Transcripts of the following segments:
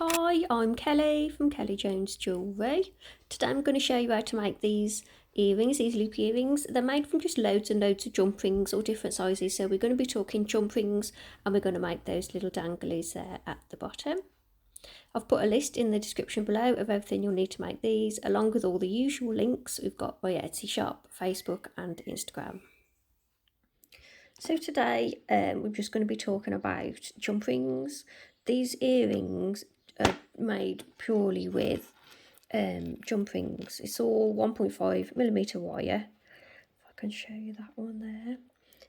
Hi, I'm Kelly from Kelly Jewellery. Today I'm going to show you how to make these earrings, these loop earrings. They're made from just loads and loads of jump rings, all different sizes. So we're going to be talking jump rings and we're going to make those little danglies there at the bottom. I've put a list in the description below of everything you'll need to make these, along with all the usual links we've got my Etsy shop, Facebook and Instagram. So today we're just going to be talking about jump rings. These earrings are made purely with jump rings. It's all 1.5mm wire. If I can show you that one there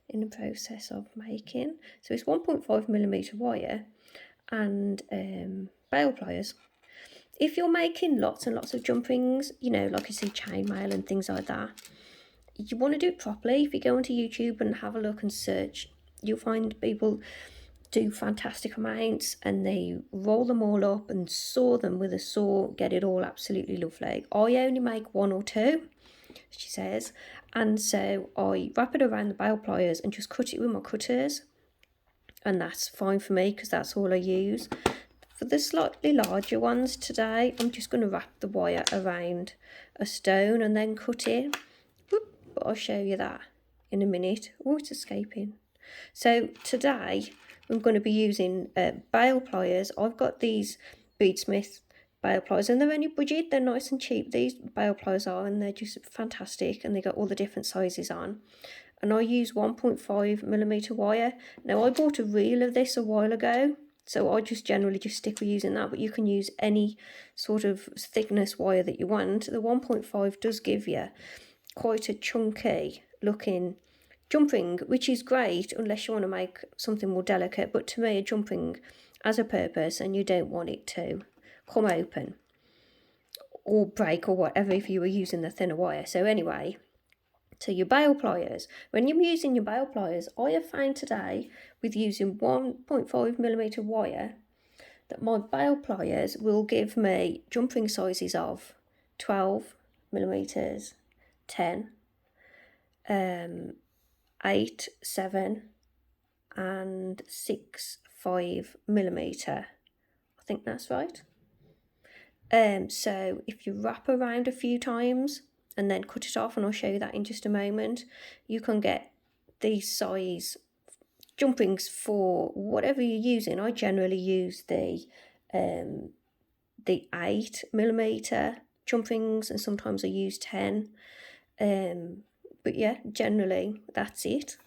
in the process of making. So it's 1.5mm wire and bail pliers. If you're making lots and lots of jump rings, you know, like you see chainmail and things like that, you want to do it properly. If you go onto YouTube and have a look and search, you'll find people do fantastic amounts and they roll them all up and saw them with a saw, get it all absolutely lovely. I only make one or two, she says, and so I wrap it around the bail pliers and just cut it with my cutters, and that's fine for me because that's all I use. For the slightly larger ones today, I'm just going to wrap the wire around a stone and then cut it. But I'll show you that in a minute. Oh, it's escaping. So today I'm going to be using bail pliers. I've got these Beadsmith bail pliers and they're only budget. They're nice and cheap. These bail pliers are, and they're just fantastic, and they got all the different sizes on. And I use 1.5mm wire. Now I bought a reel of this a while ago, so I just generally just stick with using that, but you can use any sort of thickness wire that you want. The 1.5 does give you quite a chunky looking jump ring, which is great unless you want to make something more delicate. But to me, a jump ring has a purpose and you don't want it to come open or break or whatever if you were using the thinner wire. So anyway, to your bail pliers, when you're using your bail pliers, I have found today with using 1.5mm wire that my bail pliers will give me jump ring sizes of 12mm, 10, 8, 7 and 6, 5mm. I think that's right. So if you wrap around a few times and then cut it off, and I'll show you that in just a moment, you can get these size jump rings for whatever you're using. I generally use the 8mm jump rings, and sometimes I use 10. But yeah, generally that's it.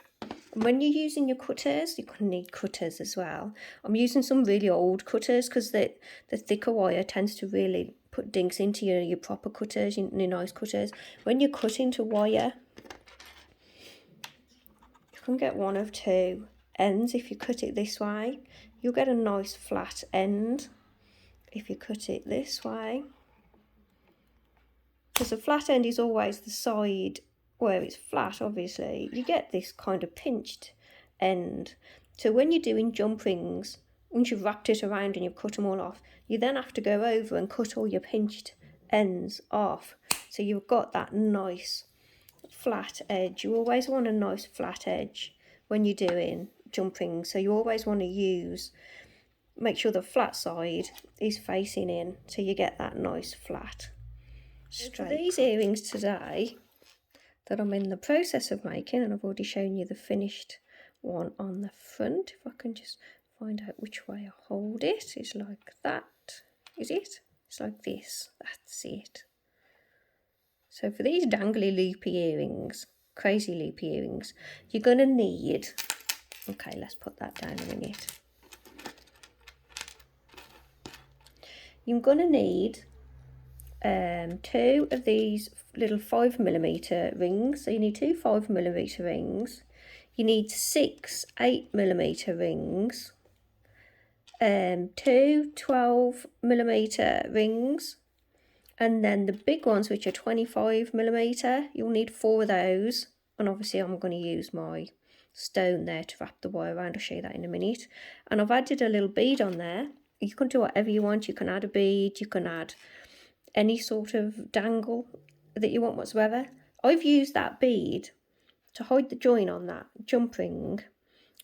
And when you're using your cutters, you're going to need cutters as well. I'm using some really old cutters because the thicker wire tends to really put dinks into your proper cutters, your nice cutters. When you cut into wire, you can get one of two ends. If you cut it this way, you'll get a nice flat end. If you cut it this way, because the flat end is always the side where it's flat, obviously, you get this kind of pinched end. So when you're doing jump rings, once you've wrapped it around and you've cut them all off, you then have to go over and cut all your pinched ends off. So you've got that nice flat edge. You always want a nice flat edge when you're doing jump rings. So you always want to make sure the flat side is facing in so you get that nice flat straight. For these earrings today that I'm in the process of making, and I've already shown you the finished one on the front. If I can just find out which way I hold it, it's like that. Is it? It's like this. That's it. So for these dangly loopy earrings, crazy loopy earrings, you're going to need, okay, let's put that down a minute. You're going to need 2 of these little 5mm rings. So you need 2 5mm rings. You need 6 8mm rings, 2 12mm rings, and then the big ones, which are 25mm, you'll need 4 of those. And obviously I'm going to use my stone there to wrap the wire around. I'll show you that in a minute. And I've added a little bead on there. You can do whatever you want. You can add a bead, you can add any sort of dangle that you want whatsoever. I've used that bead to hide the join on that jump ring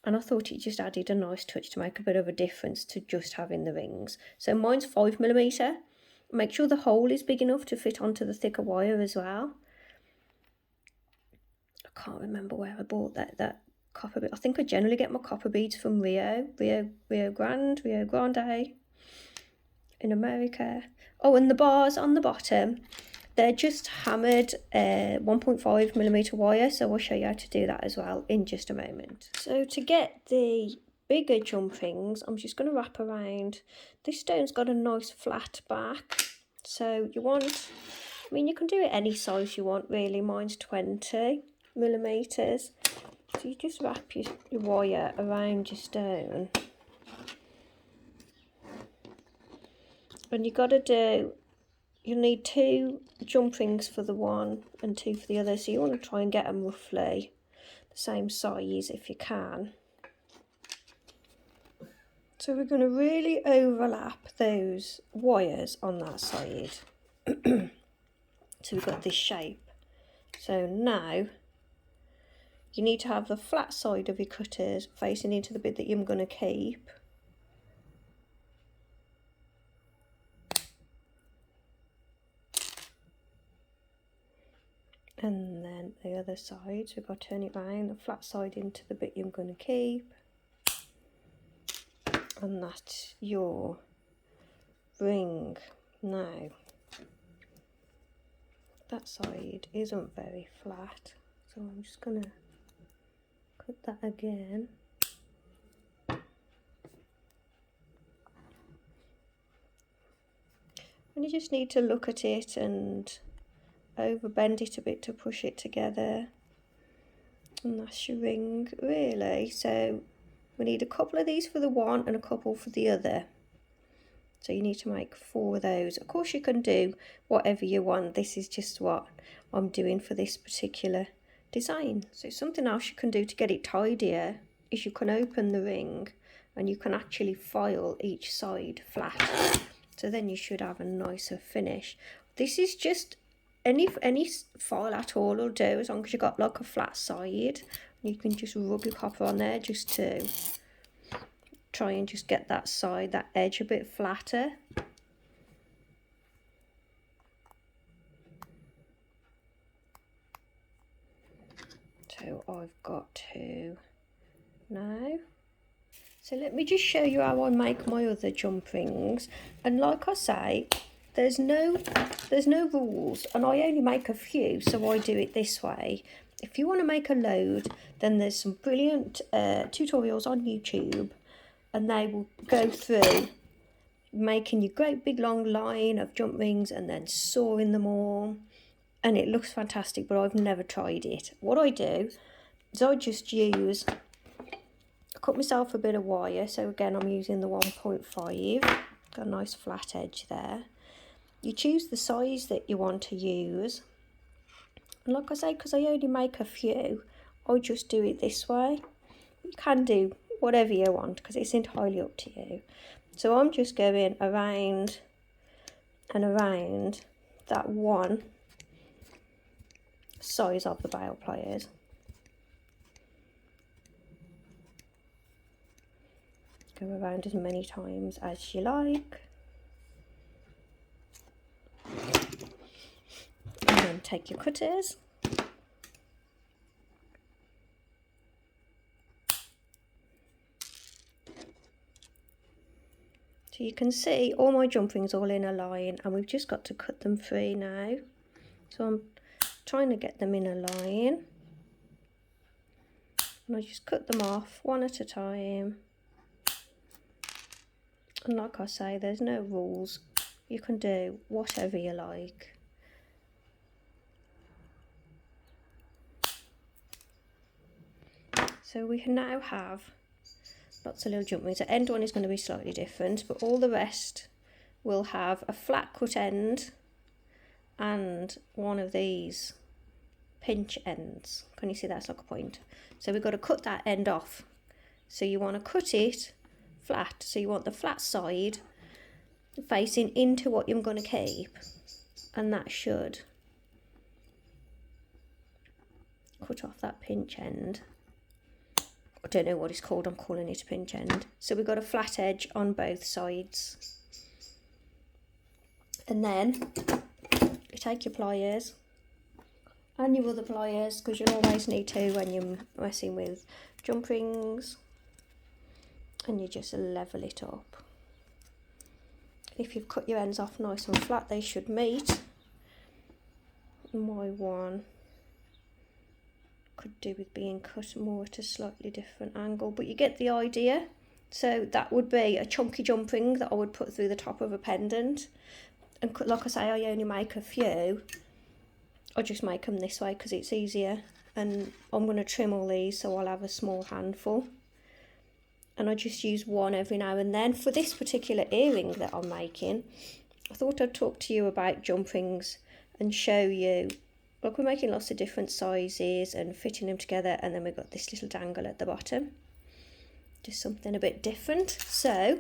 and I thought it just added a nice touch to make a bit of a difference to just having the rings. So mine's 5mm. Make sure the hole is big enough to fit onto the thicker wire as well. I can't remember where I bought that copper bead. I think I generally get my copper beads from Rio Grande in America. Oh, and the bars on the bottom, they're just hammered 1.5mm wire, so I'll show you how to do that as well in just a moment. So to get the bigger jump rings, I'm just going to wrap around. This stone's got a nice flat back, so you want, I mean, you can do it any size you want really. Mine's 20mm. So you just wrap your wire around your stone. And you got to do, you need 2 jump rings for the one and 2 for the other. So you want to try and get them roughly the same size if you can. So we're going to really overlap those wires on that side. So we've got this shape. So now you need to have the flat side of your cutters facing into the bit that you're going to keep. And then the other side, so we've got to turn it round, the flat side into the bit you're going to keep. And that's your ring. Now, that side isn't very flat, so I'm just going to cut that again. And you just need to look at it and overbend it a bit to push it together, and that's your ring really. So we need a couple of these for the one and a couple for the other, so you need to make 4 of those. Of course you can do whatever you want, this is just what I'm doing for this particular design. So something else you can do to get it tidier is you can open the ring and you can actually file each side flat, so then you should have a nicer finish. This is just any file at all will do, as long as you've got like a flat side. You can just rub your copper on there just to try and just get that side, that edge a bit flatter. So I've got 2 now. So let me just show you how I make my other jump rings. And like I say, there's no rules, and I only make a few, so I do it this way. If you want to make a load, then there's some brilliant tutorials on YouTube, and they will go through making your great big long line of jump rings and then sawing them all, and it looks fantastic, but I've never tried it. What I do is I just use, I cut myself a bit of wire, so again I'm using the 1.5, got a nice flat edge there. You choose the size that you want to use, and like I say, because I only make a few, I just do it this way. You can do whatever you want because it's entirely up to you. So I'm just going around and around that one size of the bail pliers. Go around as many times as you like. And then take your cutters. So you can see all my jump rings all in a line, and we've just got to cut them free now. So I'm trying to get them in a line. And I just cut them off one at a time. And like I say, there's no rules. You can do whatever you like. So we now have lots of little jump rings. The end one is going to be slightly different, but all the rest will have a flat cut end and one of these pinch ends. Can you see that's like a point? So we've got to cut that end off. So you want to cut it flat. So you want the flat side facing into what you're going to keep, and that should cut off that pinch end I don't know what it's called, I'm calling it a pinch end. So we've got a flat edge on both sides. And then you take your pliers and your other pliers, because you'll always need to when you're messing with jump rings, and you just level it up. If you've cut your ends off nice and flat, they should meet. My one could do with being cut more at a slightly different angle, but you get the idea. So that would be a chunky jump ring that I would put through the top of a pendant. And like I say, I only make a few. I just make them this way because it's easier, and I'm going to trim all these so I'll have a small handful, and I just use one every now and then. For this particular earring that I'm making, I thought I'd talk to you about jump rings and show you, like, we're making lots of different sizes and fitting them together, and then we've got this little dangle at the bottom, just something a bit different. So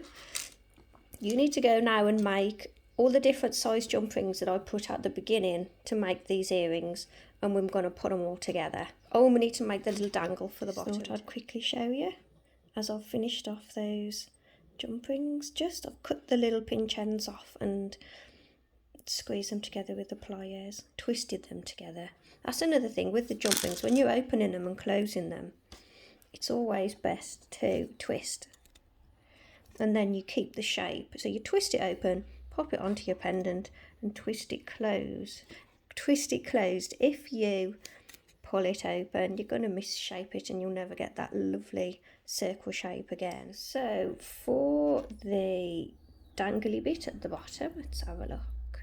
you need to go now and make all the different size jump rings that I put at the beginning to make these earrings, and we're going to put them all together. Oh, we need to make the little dangle for the bottom. Thought I'd quickly show you as I've finished off those jump rings. I've cut the little pinch ends off and squeeze them together with the pliers, twisted them together. That's another thing with the jump rings, when you're opening them and closing them, it's always best to twist, and then you keep the shape. So you twist it open, pop it onto your pendant, and twist it closed. Twist it closed. If you pull it open, you're going to misshape it and you'll never get that lovely circle shape again. So for the dangly bit at the bottom, let's have a look.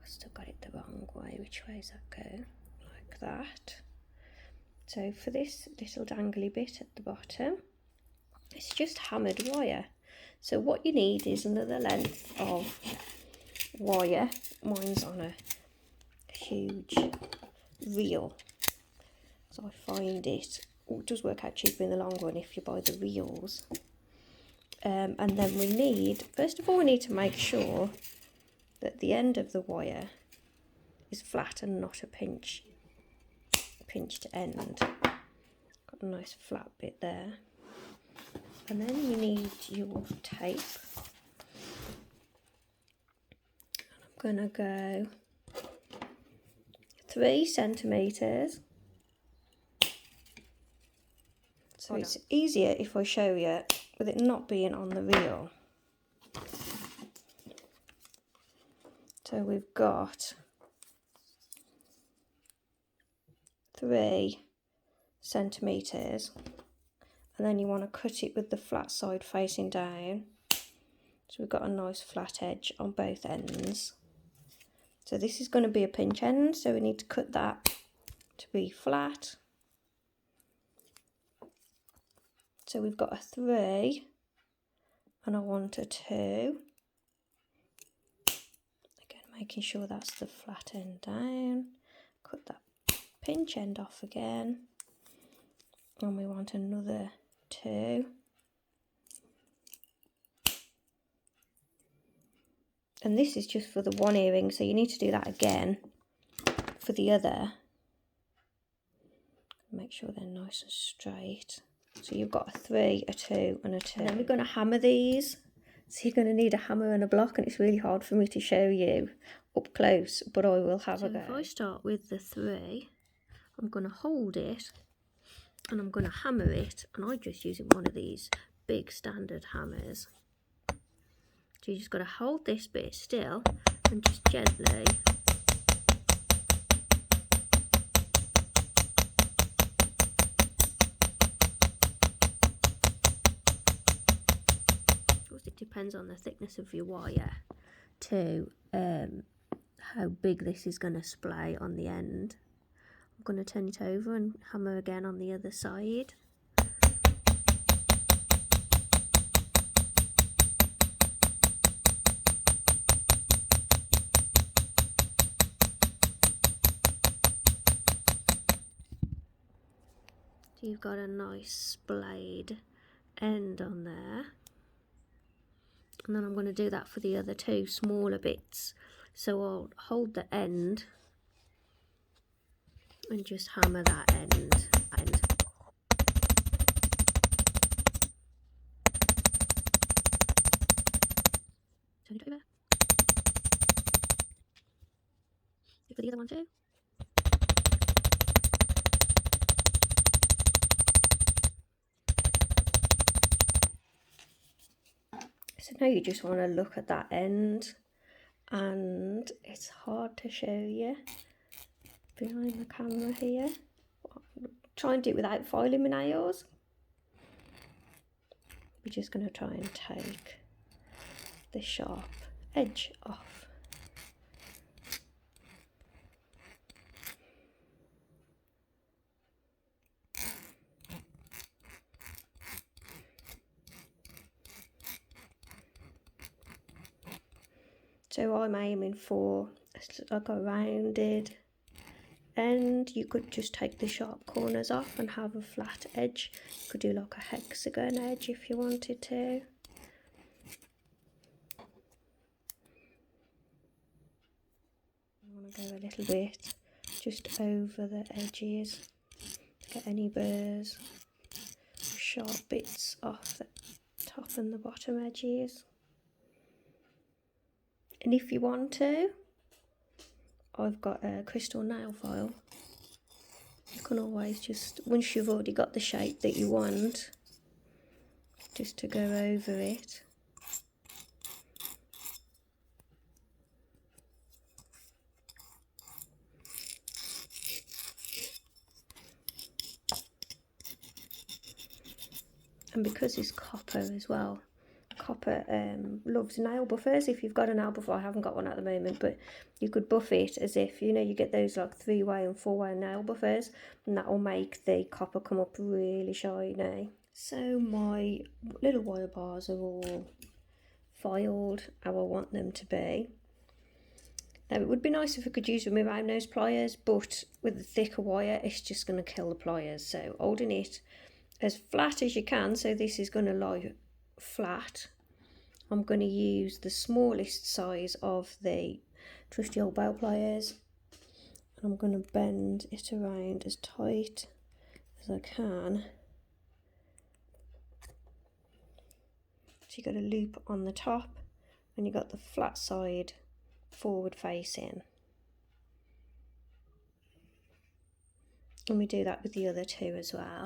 I still got it the wrong way. Which way does that go? Like that. So for this little dangly bit at the bottom, it's just hammered wire. So what you need is another length of wire. Mine's on a huge reel, so I find it does work out cheaper in the long run if you buy the reels. And then we need, first of all, we need to make sure that the end of the wire is flat and not a pinched end. Got a nice flat bit there. And then you need your tape. I'm going to go 3 centimetres. So it's easier if I show you with it not being on the reel. So we've got 3 centimetres. And then you want to cut it with the flat side facing down. So we've got a nice flat edge on both ends. So this is going to be a pinch end, so we need to cut that to be flat. So we've got a 3 and I want a 2. Again, making sure that's the flat end down. Cut that pinch end off again. And we want another 2. And this is just for the one earring, so you need to do that again for the other. Make sure they're nice and straight. So you've got a 3, a 2 and a 2. And then we're going to hammer these. So you're going to need a hammer and a block, and it's really hard for me to show you up close, but I will have a go. If I start with the 3, I'm going to hold it and I'm going to hammer it, and I'm just using one of these big standard hammers. So you just got to hold this bit still and just gently it depends on the thickness of your wire to how big this is going to splay on the end. I'm going to turn it over and hammer again on the other side. So you've got a nice splayed end on there. And then I'm going to do that for the other 2 smaller bits. So I'll hold the end and just hammer that end. turn it over. Go for the other one too. So now you just want to look at that end, and it's hard to show you behind the camera here. Try and do it without filing my nails. We're just going to try and take the sharp edge off. So I'm aiming for like a rounded end. You could just take the sharp corners off and have a flat edge. You could do like a hexagon edge if you wanted to. I want to go a little bit just over the edges, get any burrs, sharp bits off the top and the bottom edges. And if you want to, I've got a crystal nail file. You can always just, once you've already got the shape that you want, just to go over it. And because it's copper as well, copper loves nail buffers. If you've got a nail buffer, I haven't got one at the moment, but you could buff it as if, you know, you get those like 3-way and 4-way nail buffers, and that will make the copper come up really shiny. So my little wire bars are all filed how I want them to be. Now it would be nice if I could use my round nose pliers, but with the thicker wire it's just going to kill the pliers. So holding it as flat as you can, so this is going to lie flat, I'm going to use the smallest size of the trusty old bell pliers, and I'm going to bend it around as tight as I can. So you got a loop on the top and you got the flat side forward facing, and we do that with the other two as well.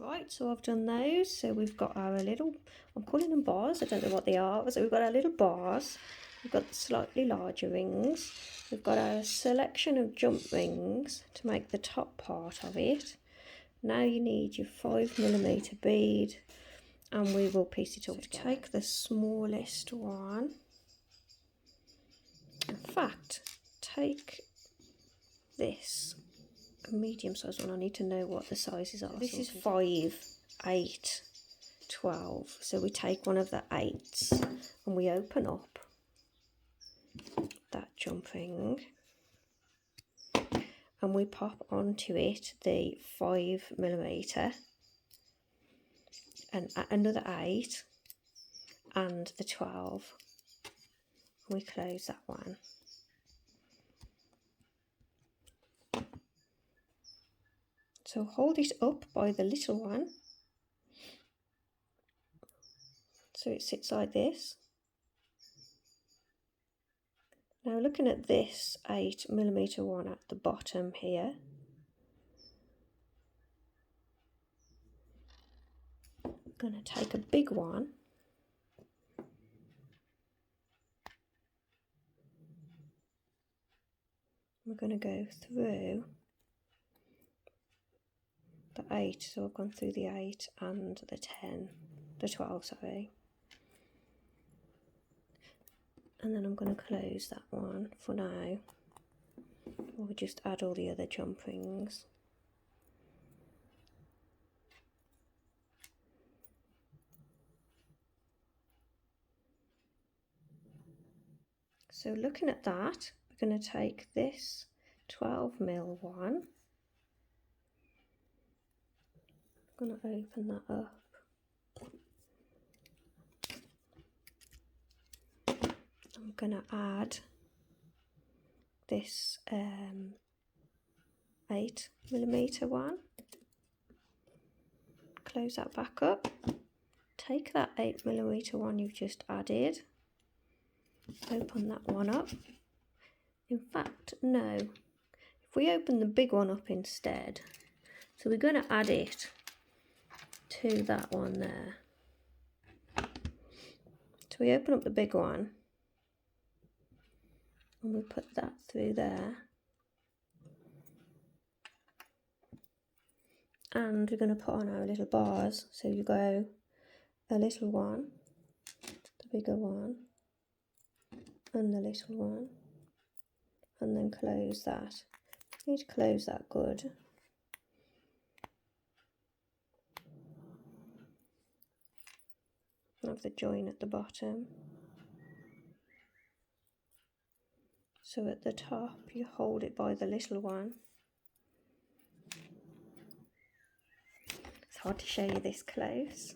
Right, so I've done those. So we've got our little, I'm calling them bars, I don't know what they are. So we've got our little bars, we've got the slightly larger rings, we've got our selection of jump rings to make the top part of it. Now you need your 5mm bead, and we will piece it all together. Take the smallest one. In fact, take this medium size one. I need to know what the sizes are. This is 5, 8, 12. So we take one of the 8s and we open up that jump ring and we pop onto it the 5mm and another 8 and the 12. We close that one. So hold it up by the little one, so it sits like this. Now looking at this 8mm one at the bottom here, I'm going to take a big one we're going to go through the 8, so I've gone through the 8 and the 12, sorry. And then I'm going to close that one for now. We'll just add all the other jump rings. So looking at that, we're going to take this 12mm one. I'm going to open that up. I'm going to add this 8mm one, close that back up. Take that 8mm one you've just added, open that one up. In fact, no, if we open the big one up instead, so we're going to add it to that one there. So we open up the big one and we put that through there, and we're going to put on our little bars. So you go a little one, the bigger one, and the little one, and then close that. You need to close that good. Have the join at the bottom. So at the top you hold it by the little one. It's hard to show you this close,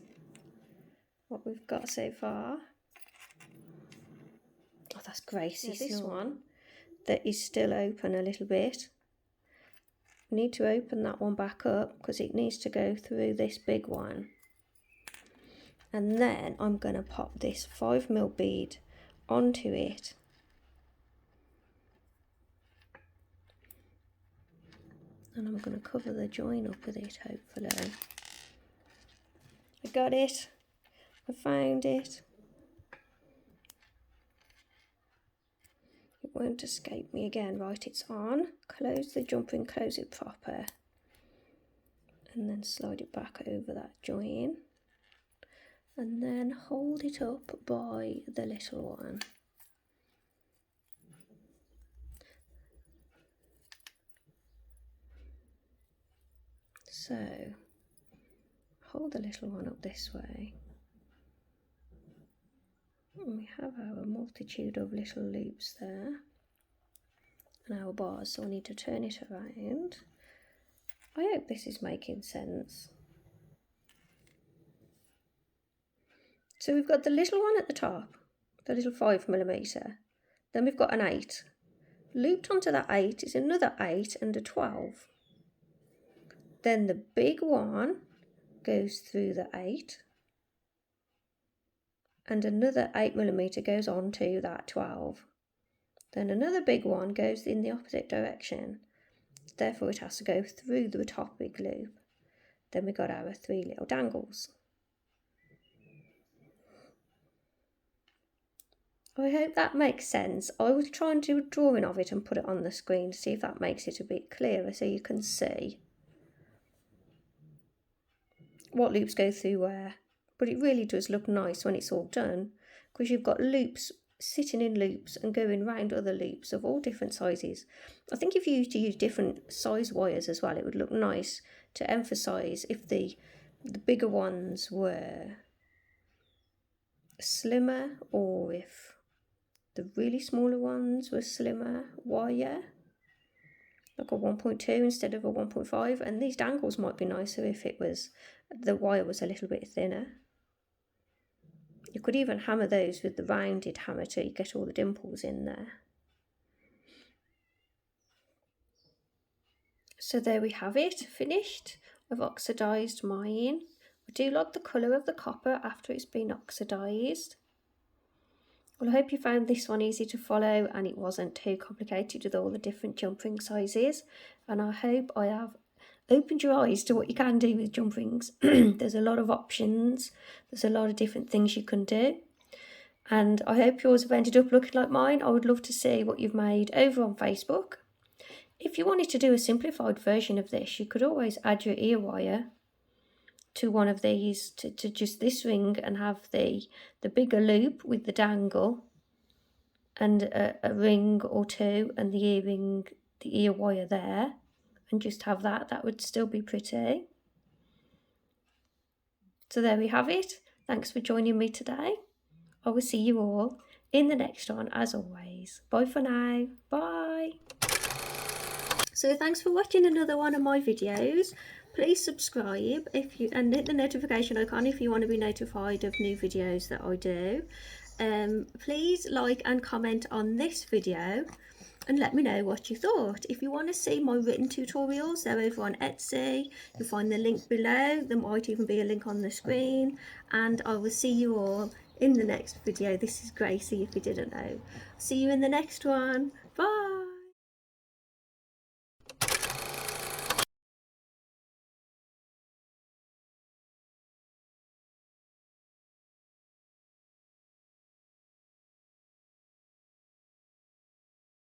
what we've got so far. Oh, that's Gracie. Yeah, this one that is still open a little bit. We need to open that one back up because it needs to go through this big one. And then I'm going to pop this 5mm bead onto it. And I'm going to cover the join up with it, hopefully. I got it. I found it. It won't escape me again. Right, it's on. Close the jump ring, close it proper. And then slide it back over that join. And then hold it up by the little one. So hold the little one up this way. And we have our multitude of little loops there and our bars, so I need to turn it around. I hope this is making sense. So we've got the little one at the top, the little 5mm, then we've got an 8. Looped onto that 8 is another 8 and a 12. Then the big one goes through the 8, and another 8mm goes on to that 12. Then another big one goes in the opposite direction, therefore it has to go through the top big loop. Then we got our 3 little dangles. I hope that makes sense. I will try and do a drawing of it and put it on the screen to see if that makes it a bit clearer so you can see what loops go through where. But it really does look nice when it's all done, because you've got loops sitting in loops and going round other loops of all different sizes. I think if you used to use different size wires as well, it would look nice to emphasise if the bigger ones were slimmer, or if the really smaller ones were slimmer wire, like a 1.2 instead of a 1.5. And these dangles might be nicer if it was, the wire was a little bit thinner. You could even hammer those with the rounded hammer till you get all the dimples in there. So there we have it, finished. I've oxidised mine. I do like the colour of the copper after it's been oxidised. Well, I hope you found this one easy to follow and it wasn't too complicated with all the different jump ring sizes. And I hope I have opened your eyes to what you can do with jump rings. There's a lot of options. There's a lot of different things you can do. And I hope yours have ended up looking like mine. I would love to see what you've made over on Facebook. If you wanted to do a simplified version of this, you could always add your ear wire to one of these, to just this ring, and have the bigger loop with the dangle and a ring or two and the earring, the ear wire there, and just have that would still be pretty. So there we have it. Thanks for joining me today. I will see you all in the next one as always. Bye for now. Bye. So thanks for watching another one of my videos. Please subscribe and hit the notification icon if you want to be notified of new videos that I do. Please like and comment on this video, and let me know what you thought. If you want to see my written tutorials, they're over on Etsy. You'll find the link below. There might even be a link on the screen, and I will see you all in the next video. This is Gracie, if you didn't know. See you in the next one. Bye.